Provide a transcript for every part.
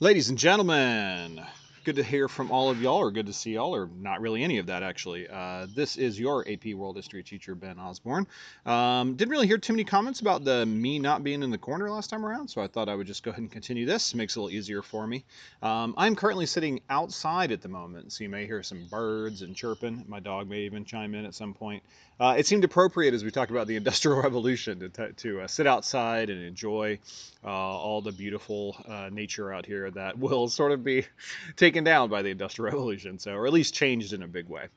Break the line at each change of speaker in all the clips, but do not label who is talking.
Ladies and gentlemen, good to hear from all of y'all, or good to see y'all, or not really any of that actually. This is your AP World History teacher, Ben Osborne. Didn't really hear too many comments about the me not being in the corner last time around, so I thought I would just go ahead and continue this. Makes it a little easier for me. I'm currently sitting outside at the moment, so you may hear some birds and chirping. My dog may even chime in at some point. It seemed appropriate as we talked about the Industrial Revolution to sit outside and enjoy all the beautiful nature out here that will sort of be taken down by the Industrial Revolution, so or at least changed in a big way.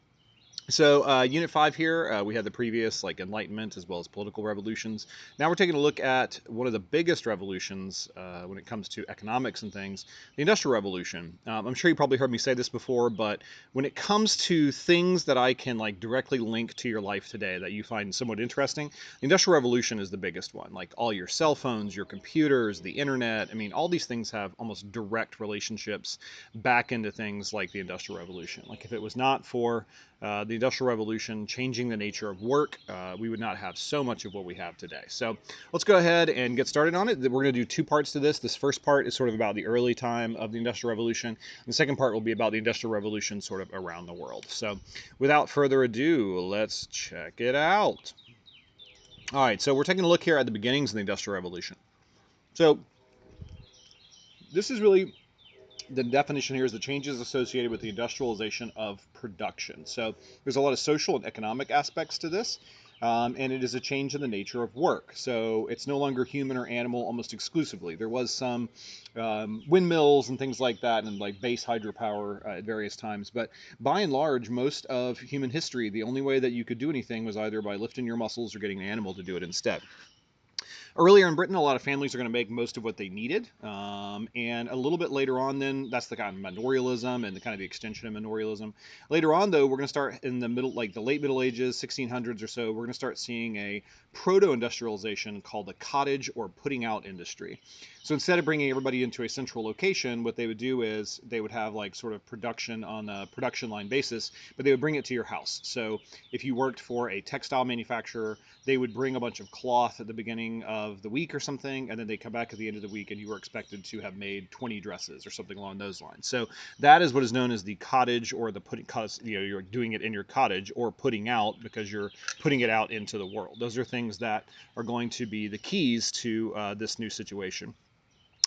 So, Unit 5 here, we had the previous like Enlightenment as well as political revolutions. Now we're taking a look at one of the biggest revolutions when it comes to economics and things, the Industrial Revolution. I'm sure you probably heard me say this before, but when it comes to things that I can like directly link to your life today that you find somewhat interesting, the Industrial Revolution is the biggest one. Like all your cell phones, your computers, the internet. I mean, all these things have almost direct relationships back into things like the Industrial Revolution. Like if it was not for the Industrial Revolution changing the nature of work, we would not have so much of what we have today. So let's go ahead and get started on it. We're going to do two parts to this. This first part is sort of about the early time of the Industrial Revolution. And the second part will be about the Industrial Revolution sort of around the world. So without further ado, let's check it out. All right, so we're taking a look here at the beginnings of the Industrial Revolution. So this is really the definition here is the changes associated with the industrialization of production. So there's a lot of social and economic aspects to this. And it is a change in the nature of work. So it's no longer human or animal almost exclusively. There was some windmills and things like that, and like base hydropower at various times. But by and large, most of human history, the only way that you could do anything was either by lifting your muscles or getting an animal to do it instead. Earlier in Britain, a lot of families are going to make most of what they needed, and a little bit later on, then that's the kind of manorialism and the kind of the extension of manorialism. Later on, though, we're going to start in the middle, like the late Middle Ages, 1600s or so. We're going to start seeing a proto-industrialization called the cottage or putting out industry. So instead of bringing everybody into a central location, what they would do is they would have like sort of production on a production line basis, but they would bring it to your house. So if you worked for a textile manufacturer, they would bring a bunch of cloth at the beginning of the week or something, and then they come back at the end of the week, and you were expected to have made 20 dresses or something along those lines. So that is what is known as the cottage or the putting. You know, you're doing it in your cottage or putting out because you're putting it out into the world. Those are things that are going to be the keys to this new situation.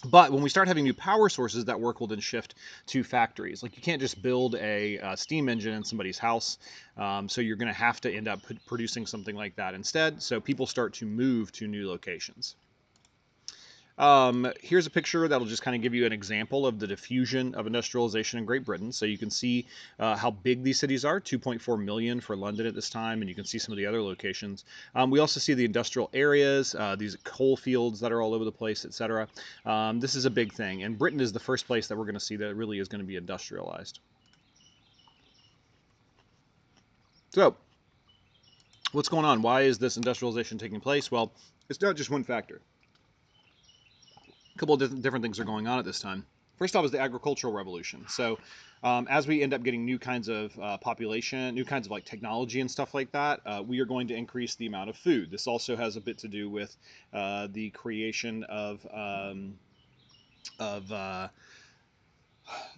But when we start having new power sources, that work will then shift to factories. Like you can't just build a steam engine in somebody's house. So you're going to have to end up producing something like that instead. So people start to move to new locations. Here's a picture that'll just kind of give you an example of the diffusion of industrialization in Great Britain. So you can see how big these cities are, 2.4 million for London at this time, and you can see some of the other locations. We also see the industrial areas, these coal fields that are all over the place, etc. This is a big thing, and Britain is the first place that we're going to see that really is going to be industrialized. So, what's going on? Why is this industrialization taking place? Well, it's not just one factor. A couple of different things are going on at this time. First off is the agricultural revolution. So as we end up getting new kinds of population, new kinds of like technology and stuff like that, we are going to increase the amount of food. This also has a bit to do with the creation of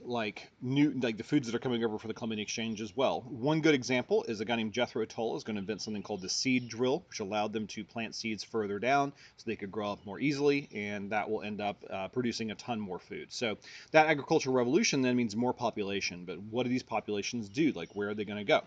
like new like the foods that are coming over for the Columbian Exchange as well. One good example is a guy named Jethro Tull is going to invent something called the seed drill, which allowed them to plant seeds further down so they could grow up more easily, and that will end up producing a ton more food. So that agricultural revolution then means more population. But what do these populations do? Like where are they going to go?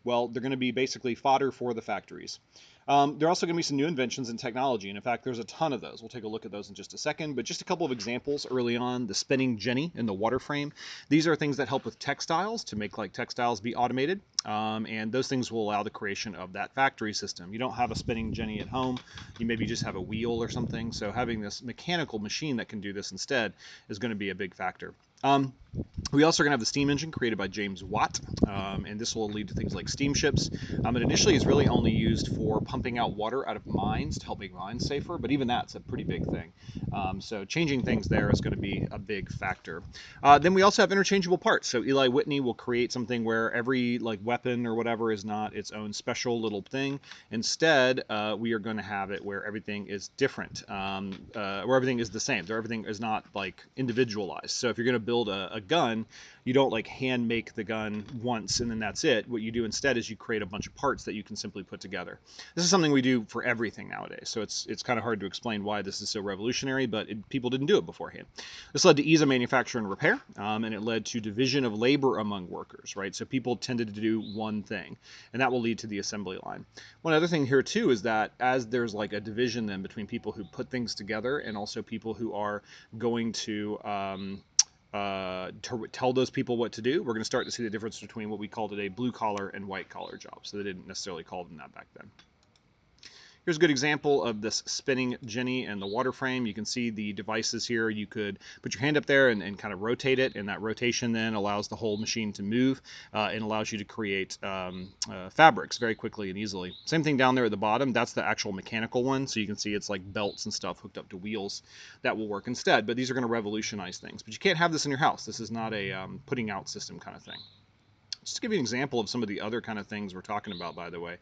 Well, they're going to be basically fodder for the factories. There are also going to be some new inventions in technology, and in fact, there's a ton of those. We'll take a look at those in just a second, but just a couple of examples early on, the spinning jenny and the water frame. These are things that help with textiles to make like textiles be automated, and those things will allow the creation of that factory system. You don't have a spinning jenny at home, you maybe just have a wheel or something, so having this mechanical machine that can do this instead is going to be a big factor. We also are going to have the steam engine created by James Watt, and this will lead to things like steamships. It initially is really only used for pumping out water out of mines to help make mines safer, but even that's a pretty big thing. So changing things there is going to be a big factor. Then we also have interchangeable parts. So Eli Whitney will create something where every like weapon or whatever is not its own special little thing. Instead, we are going to have it where everything is different, where everything is the same. So everything is not like individualized. So if you're going to build a gun, you don't like hand make the gun once and then that's it. What you do instead is you create a bunch of parts that you can simply put together. This is something we do for everything nowadays. So it's kind of hard to explain why this is so revolutionary, but people didn't do it beforehand. This led to ease of manufacture and repair, and it led to division of labor among workers, right? So people tended to do one thing, and that will lead to the assembly line. One other thing here too is that as there's like a division then between people who put things together and also people who are going to tell those people what to do, we're going to start to see the difference between what we call today blue collar and white collar jobs. So they didn't necessarily call them that back then. Here's a good example of this spinning Jenny and the water frame. You can see the devices here. You could put your hand up there and kind of rotate it, and that rotation then allows the whole machine to move and allows you to create fabrics very quickly and easily. Same thing down there at the bottom. That's the actual mechanical one, so you can see it's like belts and stuff hooked up to wheels that will work instead, but these are going to revolutionize things. But you can't have this in your house. This is not a putting out system kind of thing. Just to give you an example of some of the other kind of things we're talking about, by the way,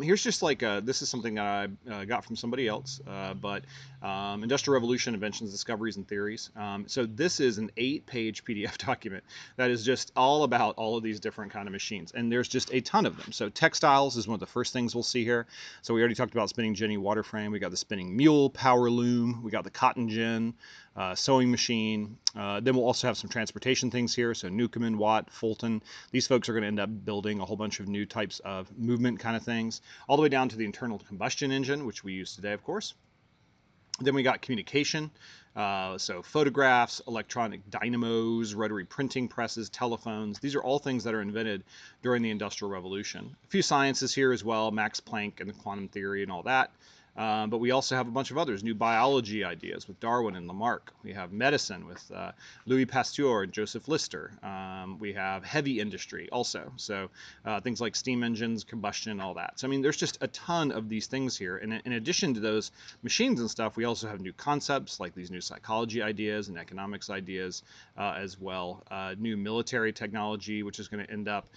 here's just like this is something that I got from somebody else, but Industrial Revolution, Inventions, Discoveries, and Theories. So this is an 8-page PDF document that is just all about all of these different kind of machines, and there's just a ton of them. So textiles is one of the first things we'll see here. So we already talked about spinning Jenny water frame. We got the spinning mule, power loom. We got the cotton gin. Sewing machine. Then we'll also have some transportation things here. So Newcomen, Watt, Fulton. These folks are going to end up building a whole bunch of new types of movement kind of things, all the way down to the internal combustion engine, which we use today, of course. Then we got communication. So photographs, electronic dynamos, rotary printing presses, telephones. These are all things that are invented during the Industrial Revolution. A few sciences here as well, Max Planck and the quantum theory and all that. But we also have a bunch of others, new biology ideas with Darwin and Lamarck. We have medicine with Louis Pasteur and Joseph Lister. We have heavy industry also, so things like steam engines, combustion, all that. So I mean, there's just a ton of these things here. And in addition to those machines and stuff, we also have new concepts like these new psychology ideas and economics ideas as well. New military technology, which is going to end up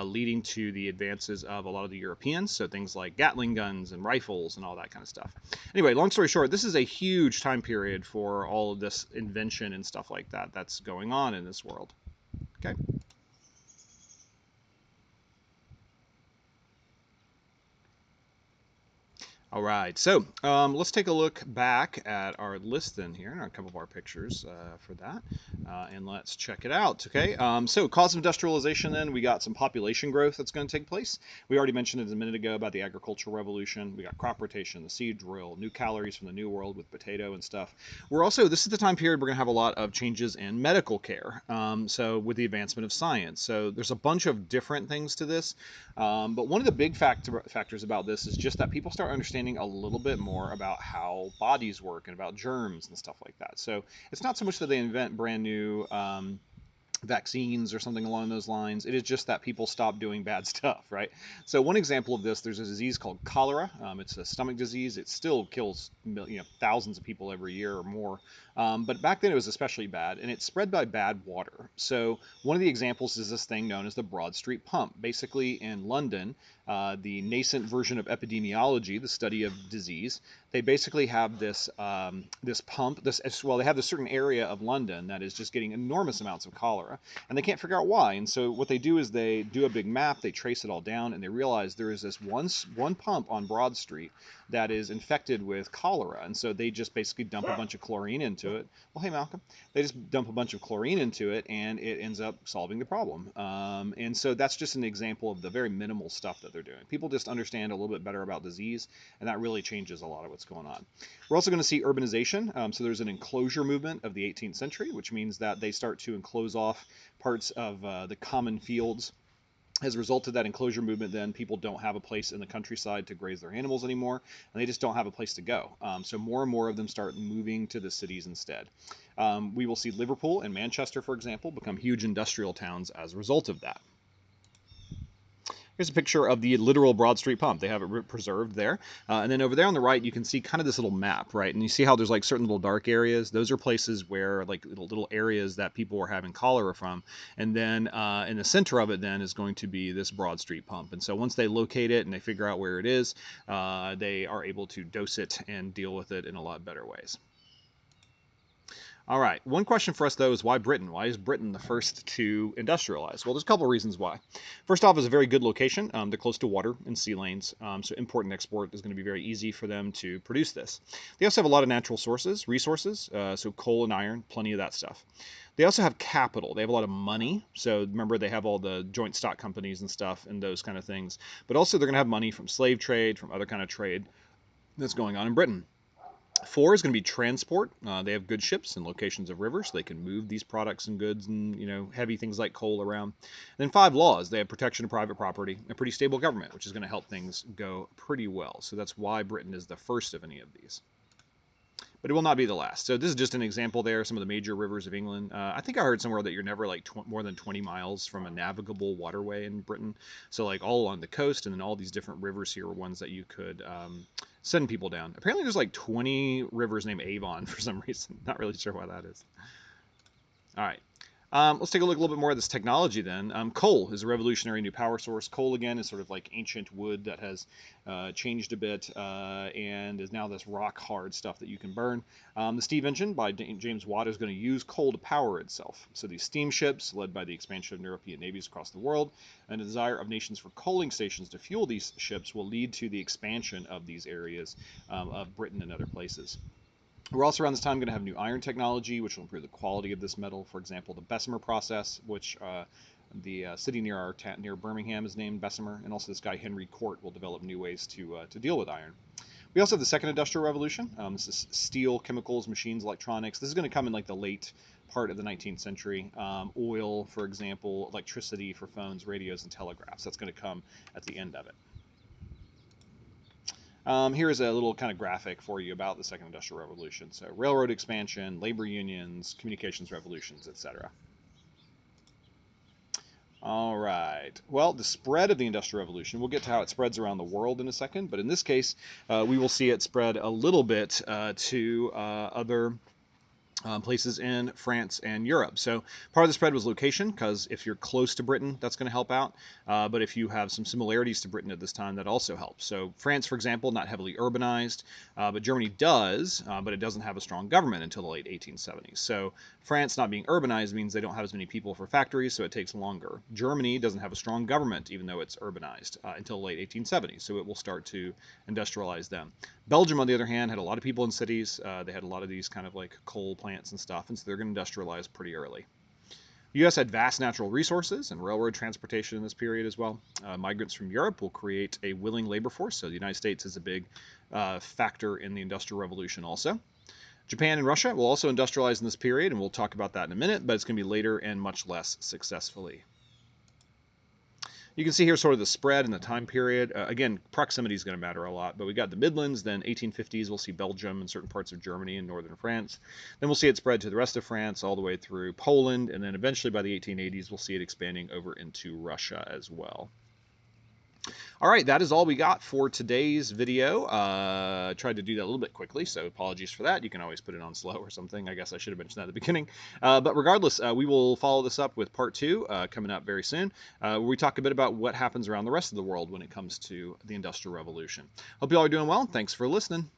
leading to the advances of a lot of the Europeans. So things like Gatling guns and rifles and all that kind of stuff. Anyway, long story short, this is a huge time period for all of this invention and stuff like that that's going on in this world. Okay. All right, so let's take a look back at our list then here, and a couple of our pictures for that, and let's check it out, okay? So cause of industrialization then, we got some population growth that's going to take place. We already mentioned it a minute ago about the agricultural revolution. We got crop rotation, the seed drill, new calories from the New World with potato and stuff. We're also, this is the time period we're going to have a lot of changes in medical care, so with the advancement of science. So there's a bunch of different things to this. But one of the big factors about this is just that people start understanding a little bit more about how bodies work and about germs and stuff like that. So it's not so much that they invent brand new vaccines or something along those lines. It is just that people stop doing bad stuff, right? So one example of this, there's a disease called cholera. It's a stomach disease. It still kills thousands of people every year or more. But back then it was especially bad, and it's spread by bad water. So one of the examples is this thing known as the Broad Street Pump. Basically in London, the nascent version of epidemiology, the study of disease, they basically have this this pump. They have this certain area of London that is just getting enormous amounts of cholera, and they can't figure out why. And so what they do is they do a big map, they trace it all down, and they realize there is this one pump on Broad Street that is infected with cholera, and so they just basically dump a bunch of chlorine into it. Well, hey Malcolm, they just dump a bunch of chlorine into it, and it ends up solving the problem. And so that's just an example of the very minimal stuff that they're doing. People just understand a little bit better about disease, and that really changes a lot of what's going on. We're also going to see urbanization. So there's an enclosure movement of the 18th century, which means that they start to enclose off parts of the common fields As a result of that enclosure movement, then people don't have a place in the countryside to graze their animals anymore, and they just don't have a place to go. So more and more of them start moving to the cities instead. We will see Liverpool and Manchester, for example, become huge industrial towns as a result of that. Here's a picture of the literal Broad Street Pump. They have it preserved there. And then over there on the right, you can see kind of this little map, right? And you see how there's like certain little dark areas. Those are places where like little areas that people were having cholera from. And then in the center of it then is going to be this Broad Street Pump. And so once they locate it and they figure out where it is, they are able to dose it and deal with it in a lot better ways. All right. One question for us, though, is why Britain? Why is Britain the first to industrialize? Well, there's a couple of reasons why. First off, it's a very good location. They're close to water and sea lanes, so import and export is going to be very easy for them to produce this. They also have a lot of natural resources, so coal and iron, plenty of that stuff. They also have capital. They have a lot of money. So remember, they have all the joint stock companies and stuff and those kind of things. But also, they're going to have money from slave trade, from other kind of trade that's going on in Britain. 4 is going to be transport. They have good ships and locations of rivers, so they can move these products and goods and heavy things like coal around. And then 5, laws. They have protection of private property, a pretty stable government, which is going to help things go pretty well. So that's why Britain is the first of any of these. But it will not be the last. So this is just an example there, some of the major rivers of England. I think I heard somewhere that you're never like more than 20 miles from a navigable waterway in Britain. So like all along the coast, and then all these different rivers here are ones that you could send people down. Apparently there's like 20 rivers named Avon for some reason. Not really sure why that is. All right. Let's take a look a little bit more at this technology then. Coal is a revolutionary new power source. Coal, again, is sort of like ancient wood that has changed a bit and is now this rock-hard stuff that you can burn. The steam engine by James Watt is going to use coal to power itself. So these steamships, led by the expansion of European navies across the world, and the desire of nations for coaling stations to fuel these ships will lead to the expansion of these areas of Britain and other places. We're also around this time going to have new iron technology, which will improve the quality of this metal. For example, the Bessemer process, which the city near Birmingham is named Bessemer, and also this guy Henry Cort will develop new ways to deal with iron. We also have the second industrial revolution. This is steel, chemicals, machines, electronics. This is going to come in like the late part of the 19th century. Oil, for example, electricity for phones, radios, and telegraphs. That's going to come at the end of it. Here's a little kind of graphic for you about the Second Industrial Revolution. So railroad expansion, labor unions, communications revolutions, etc. All right. Well, the spread of the Industrial Revolution, we'll get to how it spreads around the world in a second, but in this case, we will see it spread a little bit to other places in France and Europe. So part of the spread was location, because if you're close to Britain, that's going to help out. But if you have some similarities to Britain at this time, that also helps. So France, for example, not heavily urbanized, but Germany does, but it doesn't have a strong government until the late 1870s. So France not being urbanized means they don't have as many people for factories, so it takes longer. Germany doesn't have a strong government, even though it's urbanized, until the late 1870s, so it will start to industrialize them. Belgium, on the other hand, had a lot of people in cities. They had a lot of these kind of like coal plants and stuff, and so they're going to industrialize pretty early. The U.S. had vast natural resources and railroad transportation in this period as well. Migrants from Europe will create a willing labor force, so the United States is a big factor in the Industrial Revolution also. Japan and Russia will also industrialize in this period, and we'll talk about that in a minute, but it's going to be later and much less successfully. You can see here sort of the spread and the time period. Again, proximity is going to matter a lot, but we got the Midlands, then 1850s, we'll see Belgium and certain parts of Germany and northern France. Then we'll see it spread to the rest of France, all the way through Poland, and then eventually by the 1880s, we'll see it expanding over into Russia as well. All right, that is all we got for today's video. Tried to do that a little bit quickly, so apologies for that. You can always put it on slow or something. I guess I should have mentioned that at the beginning. But regardless, we will follow this up with part 2 coming up very soon, where we talk a bit about what happens around the rest of the world when it comes to the Industrial Revolution. Hope you all are doing well. Thanks for listening.